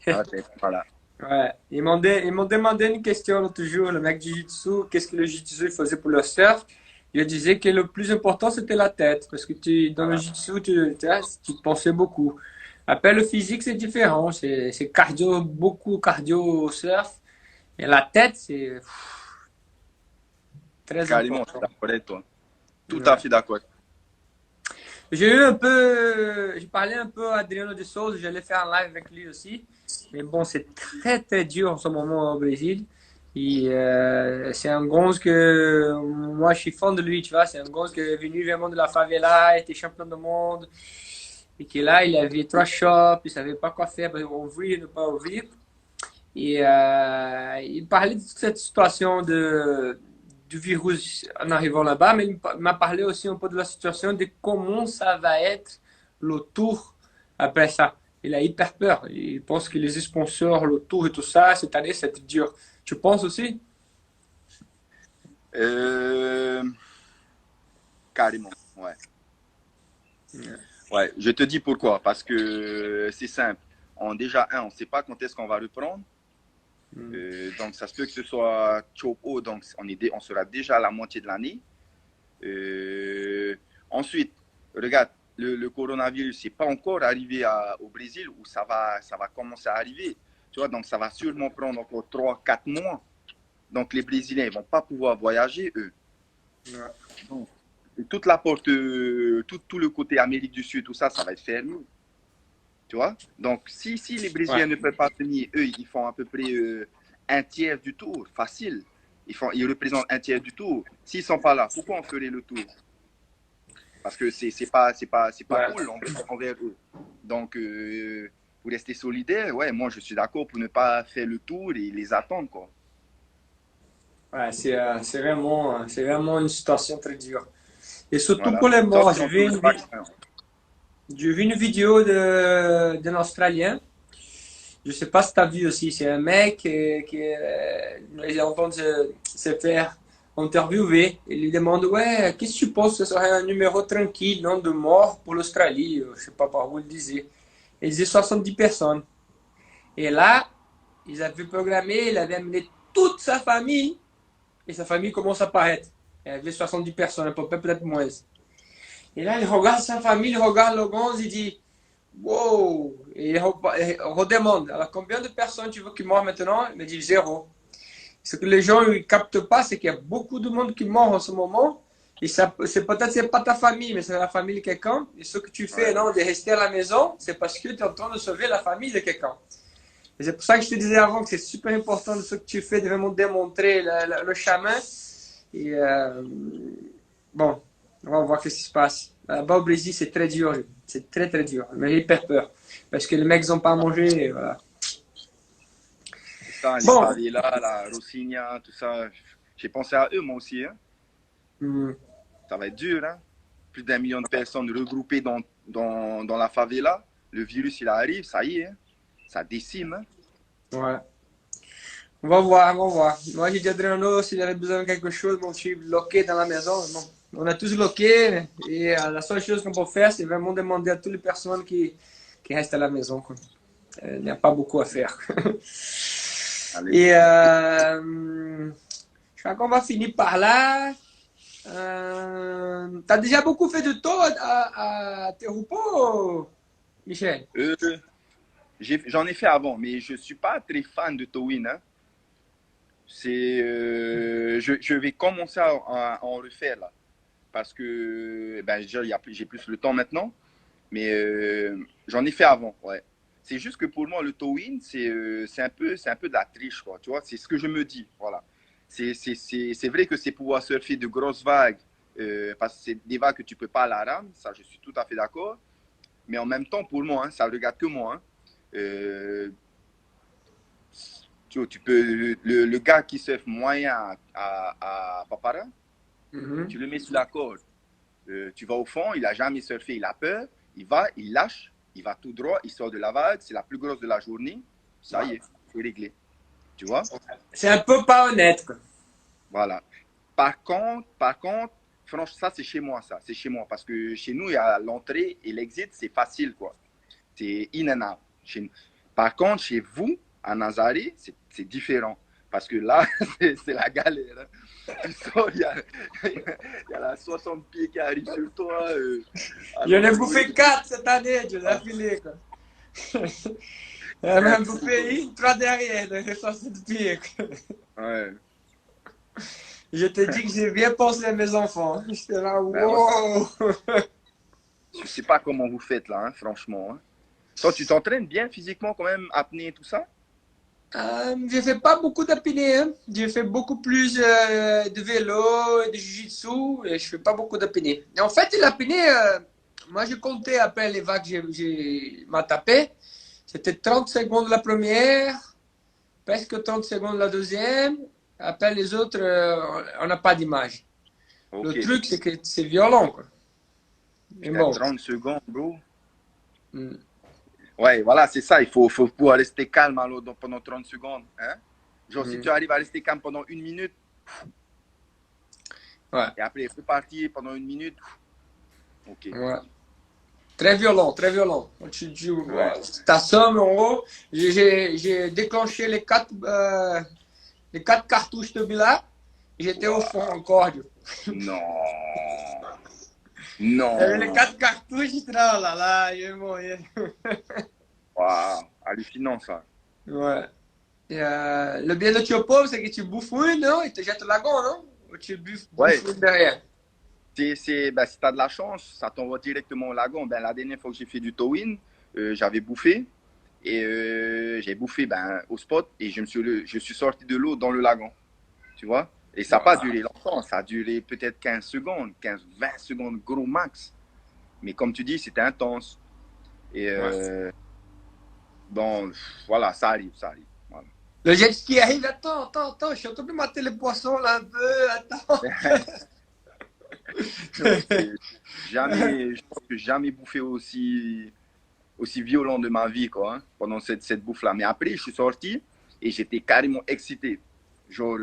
Speaker 2: La tête, voilà.
Speaker 1: Ouais. Ils m'ont demandé une question l'autre jour, le mec du Jiu-Jitsu, qu'est-ce que le Jiu-Jitsu faisait pour le surf? Il disait que le plus important, c'était la tête. Parce que dans le Jiu-Jitsu, tu pensais beaucoup. Après, le physique, c'est différent. C'est cardio, beaucoup cardio au surf. Et la tête, c'est très
Speaker 2: Carrément,
Speaker 1: important.
Speaker 2: je suis d'accord avec toi. Tout à fait d'accord.
Speaker 1: J'ai parlé un peu à Adriano de Souza, j'allais faire un live avec lui aussi. Mais bon, c'est très très dur en ce moment au Brésil. C'est un gonze que moi je suis fan de lui, tu vois. C'est un gonze qui est venu vraiment de la favela, était champion du monde. Et que là, il avait trois shops, il savait pas quoi faire, ouvrir, ne pas ouvrir. Il parlait de toute cette situation du virus en arrivant là-bas, mais il m'a parlé aussi un peu de la situation de comment ça va être le tour après ça. Il a hyper peur. Il pense que les sponsors, le tour et tout ça, cette année, c'était dur. Tu penses aussi?
Speaker 2: Euh, carrément, ouais.
Speaker 1: Ouais.
Speaker 2: Ouais, je te dis pourquoi. Parce que c'est simple. Déjà, on ne sait pas quand est-ce qu'on va reprendre.
Speaker 1: Mm.
Speaker 2: Donc, ça se peut que ce soit trop haut. Donc, on sera déjà à la moitié de l'année. Ensuite, regarde, le coronavirus n'est pas encore arrivé au Brésil où ça va commencer à arriver. Tu vois, donc ça va sûrement prendre encore 3, 4 mois. Donc, les Brésiliens ne vont pas pouvoir voyager, eux.
Speaker 1: Ouais.
Speaker 2: Donc, toute la porte, tout le côté Amérique du Sud, tout ça, ça va être fermé. Tu vois? Donc, si les
Speaker 1: Ouais.
Speaker 2: Brésiliens ne peuvent pas venir, eux, ils font à peu près un tiers du tour, facile. Ils représentent un tiers du tour. S'ils ne sont pas là, pourquoi on ferait le tour? Parce que c'est pas
Speaker 1: Ouais.
Speaker 2: cool envers eux. Donc, pour rester solidaire, ouais, moi, je suis d'accord pour ne pas faire le tour et les attendre, quoi.
Speaker 1: Ouais, c'est vraiment une situation très dure. Et surtout
Speaker 2: Voilà.
Speaker 1: pour les
Speaker 2: Sauf
Speaker 1: morts,
Speaker 2: si on trouve le vaccin.
Speaker 1: j'ai vu une vidéo d'un Australien. Je sais pas si tu as vu aussi. C'est un mec il est en train de se faire interviewer. Il lui demande, ouais, qu'est-ce que tu penses que ce serait un numéro tranquille, non, de mort pour l'Australie? Je sais pas par où il disait. Il disait 70 personnes. Et là, ils avaient programmé, il avait amené toute sa famille. Et sa famille commence à apparaître. Il y avait 70 personnes, à peu près, peut-être moins. Et là, il regarde sa famille, il regarde le 11, il dit, wow! Et il redemande, alors combien de personnes tu veux qui meurent maintenant? Il me dit zéro. Ce que les gens ne captent pas, c'est qu'il y a beaucoup de monde qui meurt en ce moment. Et ça, c'est pas ta famille, mais c'est la famille de quelqu'un. Et ce que tu fais,
Speaker 2: Ouais.
Speaker 1: non, de rester à la maison, c'est parce que tu es en train de sauver la famille de quelqu'un. Et c'est pour ça que je te disais avant que c'est super important de ce que tu fais, de vraiment démontrer le chemin. Et bon, on va voir ce qui se passe. Là-bas au Brésil, c'est très dur. C'est très très dur. Mais j'ai hyper peur. Parce que les mecs n'ont pas à manger. Et voilà.
Speaker 2: C'est ça, les
Speaker 1: Bon,
Speaker 2: favelas, la Rocinha, tout ça. J'ai pensé à eux, moi aussi. Hein.
Speaker 1: hum,
Speaker 2: Ça va être dur. Hein. Plus d'1 million de personnes regroupées dans la favela. Le virus, il arrive, ça y est. Hein. Ça décime. Hein.
Speaker 1: ouais. On va voir, on va voir. Moi, j'ai dit à Adriano, s'il avait besoin de quelque chose, bon, je suis bloqué dans la maison. Bon, on a tous bloqué. Et la seule chose qu'on peut faire, c'est vraiment demander à toutes les personnes qui restent à la maison. Quoi. Il n'y a pas beaucoup à faire.
Speaker 2: Allez.
Speaker 1: Et je crois qu'on va finir par là. T'as déjà beaucoup fait de taux à Terupo, Michel?
Speaker 2: Euh, J'en ai fait avant, mais je ne suis pas très fan de Towin. Hein. Je vais commencer à en refaire là. Parce que ben, déjà, j'ai plus le temps maintenant. Mais j'en ai fait avant, ouais. C'est juste que pour moi, le towing, c'est un peu de la triche, quoi. Tu vois, c'est ce que je me dis, voilà. C'est vrai que c'est pouvoir surfer de grosses vagues, parce que c'est des vagues que tu peux pas à la rame, ça, je suis tout à fait d'accord. Mais en même temps, pour moi, hein, ça ne regarde que moi. Hein, euh, tu peux, le gars qui surfe moyen à Papara,
Speaker 1: Mhm.
Speaker 2: tu le mets sous la corde. Tu vas au fond, il n'a jamais surfé, il a peur, il va, il lâche, il va tout droit, il sort de la vague, c'est la plus grosse de la journée, ça y est, c'est réglé. Tu vois?
Speaker 1: C'est un peu pas honnête, quoi.
Speaker 2: Voilà. Par contre, franchement, ça c'est chez moi, ça, c'est chez moi, parce que chez nous, il y a l'entrée et l'exit, c'est facile, quoi. C'est in and out. Par contre, chez vous, à Nazaré, c'est différent. Parce que là, c'est la galère. Hein. Tu sors, il y a la 60 pieds qui arrive sur toi.
Speaker 1: J'en ai
Speaker 2: Alors,
Speaker 1: bouffé 4 cette année, je l'ai affilé, quoi. J'en ai bouffé une, 3 derrière, donc j'ai 60 pieds, quoi.
Speaker 2: ouais.
Speaker 1: Je te dis que j'ai bien pensé à mes enfants. J'étais là,
Speaker 2: Ben ouais.
Speaker 1: wow!
Speaker 2: Je ne sais pas comment vous faites là, hein, franchement. Hein. Toi, tu t'entraînes bien physiquement quand même, apnée et tout ça?
Speaker 1: Je fais pas beaucoup d'apnée, hein. Je fais beaucoup plus de vélo et de jiu-jitsu et je fais pas beaucoup d'apnée. Et en fait, l'apnée, moi je comptais après les vagues que j'ai m'a tapé. C'était 30 secondes la première, presque 30 secondes la deuxième. Après les autres, on n'a pas d'image. Le
Speaker 2: Ok.
Speaker 1: truc, c'est que c'est violent, quoi. Mais
Speaker 2: Putain,
Speaker 1: bon.
Speaker 2: 30 secondes, bro.
Speaker 1: Mm.
Speaker 2: Ouais, voilà, c'est ça. Il faut pouvoir rester calme alors, pendant 30 secondes. Hein? Genre, si
Speaker 1: Mm.
Speaker 2: tu arrives à rester calme pendant 1 minute
Speaker 1: Ouais,
Speaker 2: et après repartir pendant 1 minute, ok.
Speaker 1: ouais. Très violent, très violent.
Speaker 2: Ouais.
Speaker 1: T'assommes en haut. J'ai déclenché les quatre cartouches de Bila. J'étais au fond
Speaker 2: Waouh.
Speaker 1: encore.
Speaker 2: Non.
Speaker 1: J'avais les
Speaker 2: Non.
Speaker 1: quatre cartouches, j'étais là, oh là là, je vais mourir.
Speaker 2: Waouh. Hallucinant, ça.
Speaker 1: Ouais. Et, le bien de Tiopo, c'est que tu bouffes une, non? Il te jette le lagon, non? Ou tu bouffes
Speaker 2: Ouais.
Speaker 1: une derrière.
Speaker 2: Ben, si tu as de la chance, ça t'envoie directement au lagon. Ben, la dernière fois que j'ai fait du towing, j'avais bouffé. Et j'ai bouffé ben, au spot et je suis sorti de l'eau dans le lagon. Tu vois? Et ça n'a pas
Speaker 1: Wow.
Speaker 2: duré longtemps. Ça a duré peut-être 15 secondes, 15-20 secondes, gros max. Mais comme tu dis, c'était intense. Et
Speaker 1: Ouais.
Speaker 2: bon, voilà, ça arrive, ça arrive. Voilà.
Speaker 1: Le jet ski arrive, attends, je suis en train de mater les poissons là un peu, attends.
Speaker 2: Non, je pense que jamais bouffé aussi violent de ma vie, quoi, hein, pendant cette bouffe-là. Mais après, je suis sorti et j'étais carrément excité. Genre,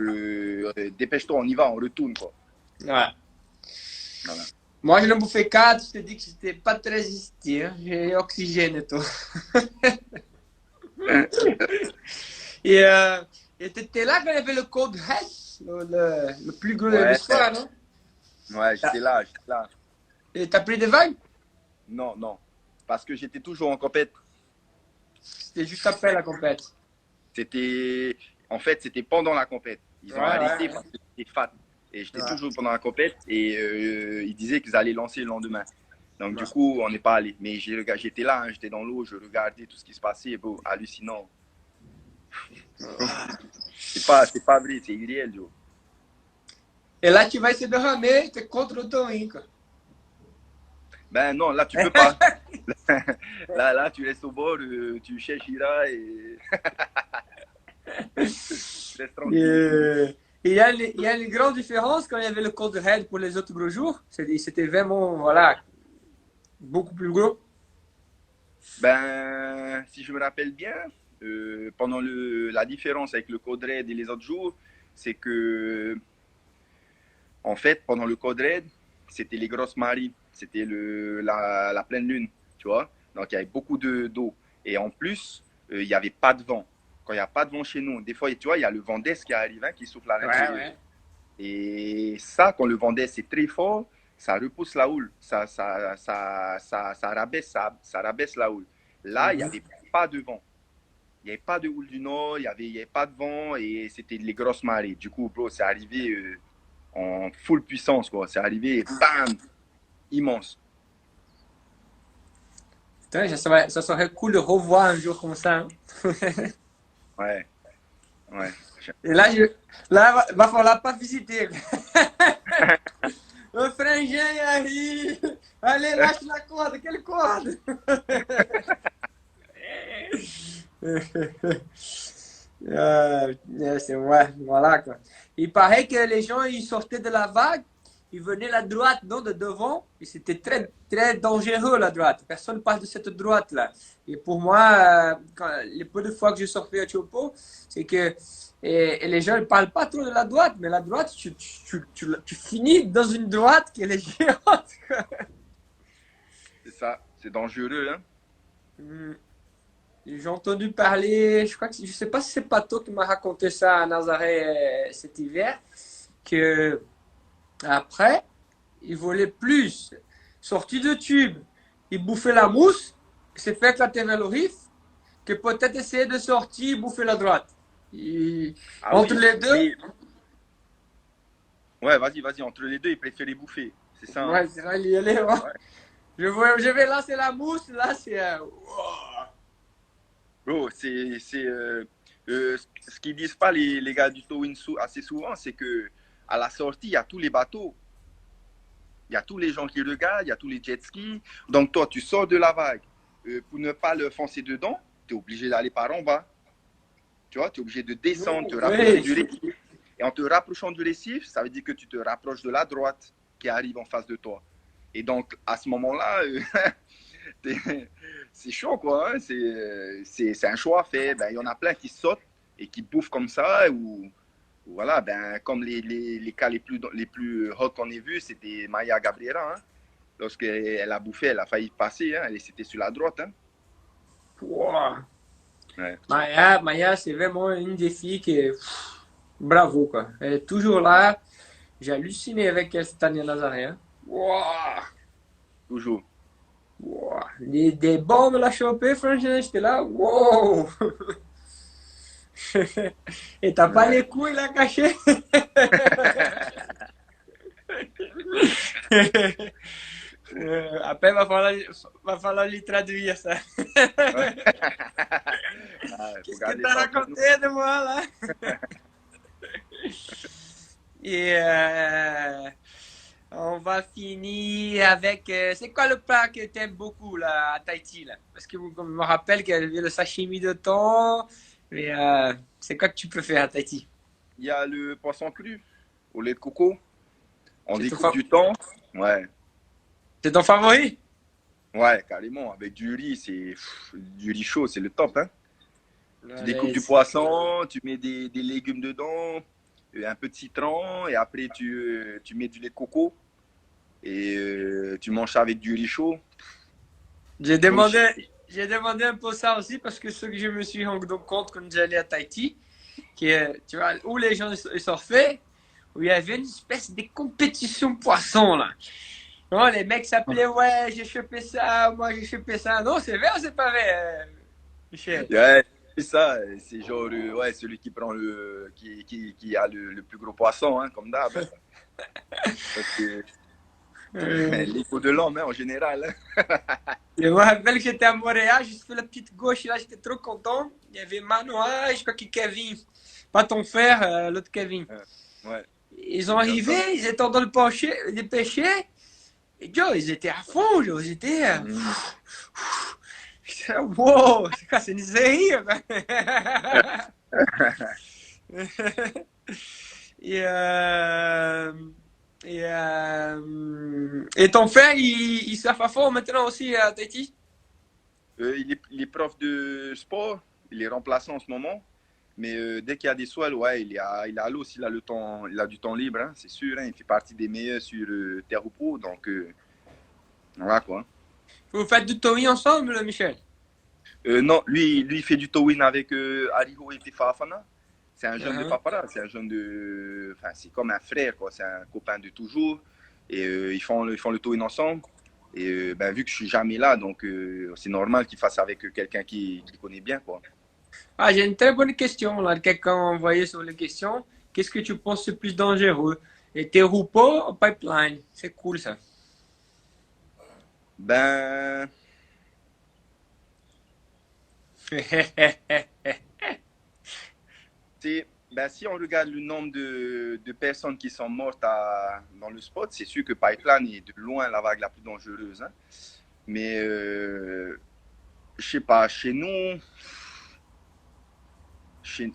Speaker 2: dépêche-toi, on y va, on retourne, quoi.
Speaker 1: Ouais.
Speaker 2: Voilà.
Speaker 1: Moi, je l'ai bouffé 4, je te dis que j'étais pas très résisté, hein. J'ai oxygène et tout. Et et t'étais là quand il y avait le code Hess, le plus gros de
Speaker 2: Ouais,
Speaker 1: l'histoire, non?
Speaker 2: ouais, j'étais là, j'étais là.
Speaker 1: Et t'as pris des vagues?
Speaker 2: Non, non. Parce que j'étais toujours en compète.
Speaker 1: C'était juste après la compète.
Speaker 2: C'était, en fait, c'était pendant la compète. Ils
Speaker 1: Ouais,
Speaker 2: ont arrêté
Speaker 1: ouais,
Speaker 2: parce que j'étais fat. Et j'étais
Speaker 1: ouais.
Speaker 2: toujours pendant la compète et ils disaient qu'ils allaient lancer le lendemain. Donc,
Speaker 1: Ouais.
Speaker 2: du coup, on n'est pas allé. Mais j'étais là, hein, j'étais dans l'eau, je regardais tout ce qui se passait. Bro, hallucinant. C'est pas vrai, c'est irréel, Joe.
Speaker 1: Et là, tu vas essayer de ramer, t'es contre le towing, quoi.
Speaker 2: Ben non, là, tu peux pas. Là, tu restes au bord, tu cherches Ira et tu restes tranquille.
Speaker 1: Et il y a une grande différence quand il y avait le code Red pour les autres gros jours. C'était vraiment, voilà, beaucoup plus gros.
Speaker 2: Ben, si je me rappelle bien, pendant la différence avec le Code Red et les autres jours, c'est que, en fait, pendant le Code Red, c'était les grosses marées, c'était la pleine lune, tu vois. Donc, il y avait beaucoup d'eau. Et en plus, il n'y avait pas de vent. Quand il n'y a pas de vent chez nous, des fois, tu vois, il y a le vent d'est qui arrive, hein, qui souffle à
Speaker 1: Ouais,
Speaker 2: l'intérieur.
Speaker 1: ouais.
Speaker 2: Et ça, quand le vent d'est est très fort, ça repousse la houle, ça rabaisse la houle. Là, il n'y
Speaker 1: Mhm.
Speaker 2: avait pas de vent. Il n'y avait pas de houle du nord, il y avait pas de vent et c'était les grosses marées. Du coup, bro, c'est arrivé en full puissance, quoi. C'est arrivé, bam, immense.
Speaker 1: Putain, ça serait cool de revoir un jour comme ça, hein.
Speaker 2: Ouais, ouais.
Speaker 1: Et là, va falloir pas visiter. Le frangin arrive. Allez, lâche la corde. Quelle corde? Ouais, voilà quoi. Il paraît que les gens, ils sortaient de la vague, ils venaient la droite, non, de devant, et c'était très, très dangereux la droite. Personne passe de cette droite-là. Et pour moi, les peu de fois que j'ai surfé à Chopo, c'est que et les gens ne parlent pas trop de la droite, mais la droite, tu finis dans une droite qui est géante.
Speaker 2: C'est ça, c'est dangereux, hein.
Speaker 1: Hmm. J'ai entendu parler, je crois que je sais pas si c'est Pato qui m'a raconté ça à Nazaré cet hiver, que après il volait plus, sorti de tube, il bouffait la mousse, il s'est fait éclater vers le riff, que peut-être essayer de sortir, bouffer la droite.
Speaker 2: Ah
Speaker 1: Entre
Speaker 2: oui,
Speaker 1: les deux,
Speaker 2: mais ouais, vas-y, entre les deux, ils préféraient bouffer. C'est ça, hein.
Speaker 1: ouais, c'est vrai, il y allait, ouais.
Speaker 2: Ouais.
Speaker 1: Je vais lancer la mousse, là c'est
Speaker 2: Bro, Ce qu'ils disent pas les gars du towing assez souvent, c'est que à la sortie, il y a tous les bateaux, il y a tous les gens qui regardent, il y a tous les jet skis. Donc toi, tu sors de la vague. Pour ne pas le foncer dedans, tu es obligé d'aller par en bas. Tu vois, tu es obligé de descendre, te rapprocher
Speaker 1: Ouais.
Speaker 2: du récif. Et en te rapprochant du récif, ça veut dire que tu te rapproches de la droite qui arrive en face de toi. Et donc, à ce moment-là, c'est chaud, quoi. Hein. C'est un choix fait. Ben, il y en a plein qui sautent et qui bouffent comme ça. Ou voilà, ben, comme les cas les plus hot qu'on ait vus, c'était Maya Gabriela. Hein. Lorsqu'elle a bouffé, elle a failli passer. Hein. C'était sur la droite. Hein.
Speaker 1: Wow.
Speaker 2: Ouais.
Speaker 1: Maya c'est vraiment une des filles qui est bravo, quoi. Elle est toujours là. J'ai halluciné avec elle, cette année Nazaré. Wow.
Speaker 2: Toujours.
Speaker 1: Wow. Des bombes la choper, franchement, j'étais là. Wow. Et t'as pas
Speaker 2: Ouais.
Speaker 1: les couilles là cachées? Après, va falloir lui traduire ça.
Speaker 2: Ouais. Ah, faut
Speaker 1: Qu'est-ce que
Speaker 2: garder
Speaker 1: t'as
Speaker 2: ça entre nous.
Speaker 1: raconté de moi là? Et on va finir avec. C'est quoi le plat que t'aimes beaucoup là, à Tahiti là? Parce que je me rappelle qu'il y avait le sashimi de thon. Mais c'est quoi que tu peux faire à Tahiti?
Speaker 2: Il y a le poisson cru au lait de coco. On
Speaker 1: C'est
Speaker 2: découpe du thon. Ouais.
Speaker 1: ton favori?
Speaker 2: Ouais, carrément. Avec du riz, du riz chaud, c'est le top. Hein. Tu découpes
Speaker 1: Allez.
Speaker 2: du poisson, tu mets des légumes dedans, un peu de citron, et après tu mets du lait de coco et tu manges ça avec du riz chaud.
Speaker 1: J'ai
Speaker 2: Mochi.
Speaker 1: demandé, j'ai demandé un peu ça aussi parce que ce que je me suis rendu compte quand j'allais à Tahiti, que, tu vois, où les gens ils surfaient, où il y avait une espèce de compétition poisson là. Non, les mecs s'appelaient, ouais, j'ai chopé ça, moi j'ai chopé ça. Non, c'est vrai ou c'est pas vrai, Michel?
Speaker 2: Ouais, c'est ça. C'est genre ouais, celui qui prend qui a le plus gros poisson, hein, comme d'hab. Hein. Parce que l'écho de l'homme, hein, en général. Hein.
Speaker 1: Je me rappelle que j'étais à Montréal, j'ai fait la petite gauche là, j'étais trop content. Il y avait Manoa, je crois que Kevin, pas ton frère, l'autre Kevin.
Speaker 2: Ouais,
Speaker 1: Ils ont
Speaker 2: c'est bien
Speaker 1: arrivé,
Speaker 2: ça.
Speaker 1: ils étaient dans le pêcher, et Joe, ils étaient à fond, Joe, ils étaient.
Speaker 2: Mhm.
Speaker 1: Wow, c'est quoi, c'est une série? et, et ton frère, il surfe à fond maintenant aussi à Tahiti?
Speaker 2: Il est prof de sport, il est remplaçant en ce moment. Mais dès qu'il y a des sols, ouais, il est à l'eau s'il a le temps, il a du temps libre, hein, c'est sûr. Hein, il fait partie des meilleurs sur Terre ou Pau, donc voilà quoi.
Speaker 1: Vous faites du towing ensemble, Michel?
Speaker 2: Non, lui, il fait du towing avec Ariho et Fafana. C'est un jeune de
Speaker 1: Uh-huh.
Speaker 2: Papara, c'est un jeune de. Enfin, c'est comme un frère, quoi. C'est un copain de toujours. Et ils font le towing ensemble. Et ben, vu que je suis jamais là, donc c'est normal qu'il fasse avec quelqu'un qui connaît bien, quoi.
Speaker 1: Ah, j'ai une très bonne question là. Quelqu'un a envoyé sur les questions. Qu'est-ce que tu penses le plus dangereux? Les Terupo ou pipeline? C'est cool ça.
Speaker 2: Ben, ben, si on regarde le nombre de personnes qui sont mortes dans le spot, c'est sûr que Pipeline est de loin la vague la plus dangereuse. Hein. Mais je sais pas, chez nous, je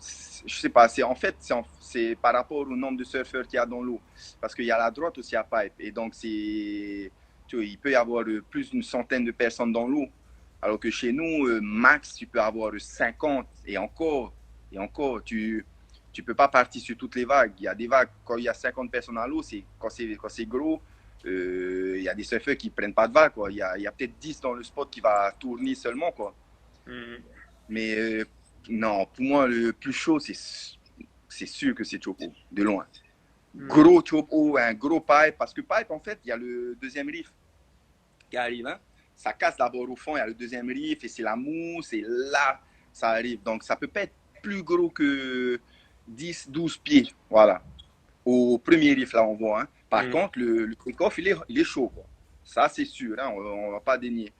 Speaker 2: sais pas, c'est en fait, c'est par rapport au nombre de surfeurs qu'il y a dans l'eau. Parce qu'il y a la droite aussi à Pipe. Et donc, tu vois, il peut y avoir plus d'une centaine de personnes dans l'eau. Alors que chez nous, max, tu peux avoir 50 et encore, tu peux pas partir sur toutes les vagues. Il y a des vagues, quand il y a 50 personnes dans l'eau, quand c'est gros, il y a des surfeurs qui prennent pas de vagues. Quoi. Il y a peut-être 10 dans le spot qui va tourner seulement. Quoi.
Speaker 1: Mhm.
Speaker 2: Mais non, pour moi, le plus chaud, c'est sûr que c'est Chopo, de loin.
Speaker 1: Mhm.
Speaker 2: Gros Chopo, un gros pipe, parce que pipe, en fait, il y a le deuxième riff qui arrive. Hein. Ça casse d'abord au fond, il y a le deuxième riff, et c'est la mousse, et là, ça arrive. Donc, ça peut pas être plus gros que 10, 12 pieds, voilà. Au premier riff, là, on voit. Hein. Par
Speaker 1: Mhm.
Speaker 2: contre, le take-off, il est chaud, quoi. Ça, c'est sûr, hein, on va pas dénier.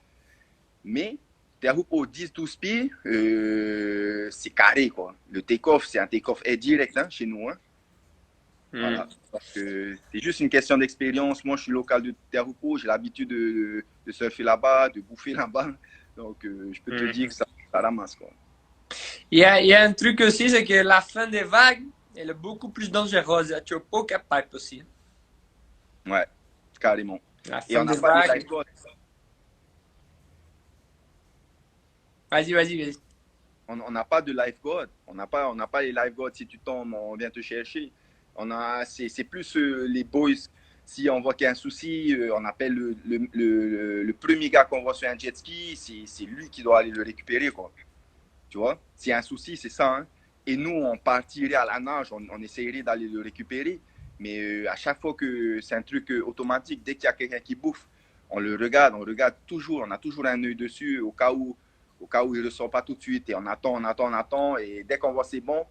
Speaker 2: Mais Terre au 10-12 pieds, c'est carré, quoi. Le take-off, c'est un take-off est direct hein, chez nous. Hein. Voilà. Parce que c'est juste une question d'expérience. Moi, je suis local de Terupo, j'ai l'habitude de surfer là-bas, de bouffer là-bas. Donc, je peux te dire que ça ramasse, quoi.
Speaker 1: Il y a un truc aussi, c'est que la fin des vagues, elle est beaucoup plus dangereuse. Tu n'as pas capable aussi.
Speaker 2: Ouais, carrément.
Speaker 1: La
Speaker 2: Et
Speaker 1: fin
Speaker 2: on n'a
Speaker 1: des
Speaker 2: pas les
Speaker 1: vagues.
Speaker 2: lifeguards.
Speaker 1: Vas-y.
Speaker 2: On n'a pas de lifeguard. On n'a pas les lifeguards. Si tu tombes, on vient te chercher. C'est plus les boys. Si on voit qu'il y a un souci, on appelle le premier gars qu'on voit sur un jet ski. C'est lui qui doit aller le récupérer, quoi. Tu vois, s'il y a un souci, c'est ça. Hein. Et nous, on partirait à la nage, on essaierait d'aller le récupérer. Mais à chaque fois que c'est un truc automatique, dès qu'il y a quelqu'un qui bouffe, on regarde toujours, on a toujours un œil dessus au cas où il ne ressort pas tout de suite. Et on attend. Et dès qu'on voit c'est bon,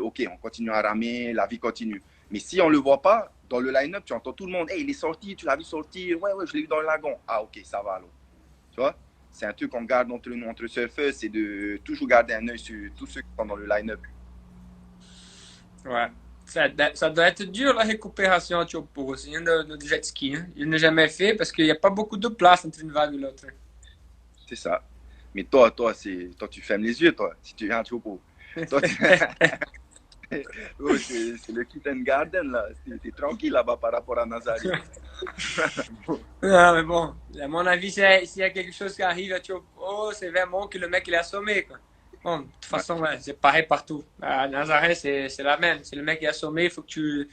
Speaker 2: OK, on continue à ramer, la vie continue. Mais si on ne le voit pas, dans le line-up, tu entends tout le monde. Hey, il est sorti, tu l'as vu sortir. Ouais, je l'ai vu dans le lagon. Ah, OK, ça va alors. Tu vois? C'est un truc qu'on garde entre nous, entre surfeurs, c'est de toujours garder un œil sur tous ceux qui sont dans le line-up.
Speaker 1: Ouais. Ça doit être dur la récupération à Chopo aussi, de jet ski. Hein. Je n'ai jamais fait parce qu'il n'y a pas beaucoup de place entre une vague et l'autre.
Speaker 2: C'est ça. Mais toi, tu fermes les yeux, toi, si tu viens à Chopo. Toi, oh, c'est le Kitten Garden, là. T'es tranquille là-bas par rapport à Nazaré.
Speaker 1: Non, mais bon, à mon avis, s'il y a quelque chose qui arrive à Chopo, c'est vraiment que le mec il est assommé. Quoi. Bon, de toute façon, ouais, c'est pareil partout. À Nazaré, c'est la même. Si le mec est assommé, il faut que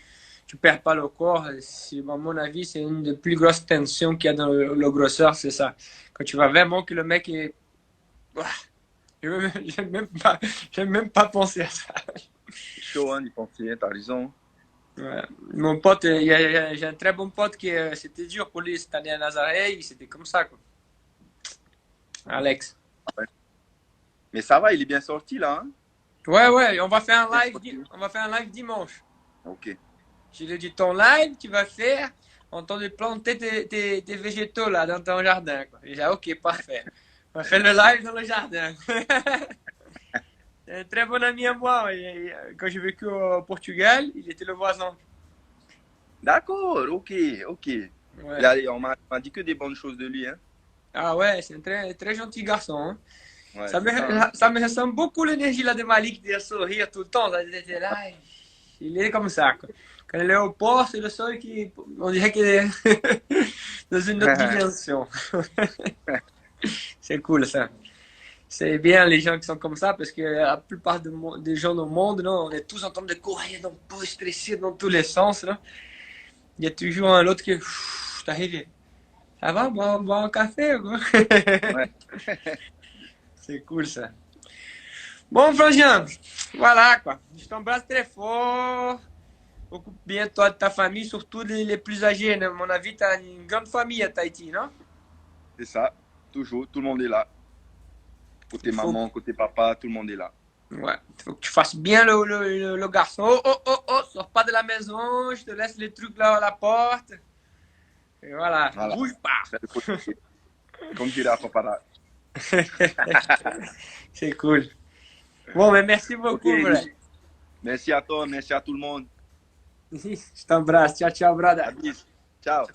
Speaker 1: tu perds pas le corps. À mon avis, c'est une des plus grosses tensions qu'il y a dans le grosseur, c'est ça. Quand tu vois vraiment que le mec est... J'aime même pas penser à ça.
Speaker 2: C'est chaud, hein, d'y penser, t'as raison.
Speaker 1: Ouais. Mon pote, j'ai un très bon pote qui c'était dur pour lui cette année à Nazaré, c'était comme ça quoi. Alex.
Speaker 2: Ouais. Mais ça va, il est bien sorti là. Hein?
Speaker 1: Ouais, on va faire un live dimanche.
Speaker 2: Ok.
Speaker 1: Je lui ai dit ton live, tu vas faire en train de planter tes végétaux là dans ton jardin. Quoi. Et j'ai dit ok, parfait. On va faire le live dans le jardin. Un très bon ami à moi. Quand j'ai vécu au Portugal, il était le voisin.
Speaker 2: D'accord, ok.
Speaker 1: Ouais.
Speaker 2: On m'a dit que des bonnes choses de lui. Hein.
Speaker 1: Ah ouais, c'est un très, très gentil garçon. Hein.
Speaker 2: Ouais,
Speaker 1: Ça me ressemble beaucoup l'énergie là de Malik de sourire tout le temps. Là, il est comme ça. Quoi. Quand il est au port, c'est le seul qui. On dirait qu'il est dans une autre dimension. C'est cool ça. C'est bien les gens qui sont comme ça parce que la plupart des gens dans le monde, non, on est tous en train de courir, donc pas stressé dans tous les sens. Là. Il y a toujours un autre qui. T'arrives. Ça va, boire un café quoi.
Speaker 2: Ouais.
Speaker 1: C'est cool ça. Bon, Frangin, voilà quoi. Je t'embrasse très fort. Occupe bien toi de ta famille, surtout les plus âgés. À mon avis, tu as une grande famille à Tahiti, non?
Speaker 2: C'est ça. Toujours, tout le monde est là. Côté maman, côté papa, tout le monde est là.
Speaker 1: Ouais, il faut que tu fasses bien le garçon. Oh, sors pas de la maison, je te laisse les trucs là à la porte. Et voilà. Bouge pas.
Speaker 2: Comme dirait papa.
Speaker 1: C'est cool. Bon, mais merci beaucoup,
Speaker 2: Okay.
Speaker 1: frère.
Speaker 2: Merci à toi, merci à tout le monde.
Speaker 1: Je t'embrasse. Ciao, brother.
Speaker 2: Ciao.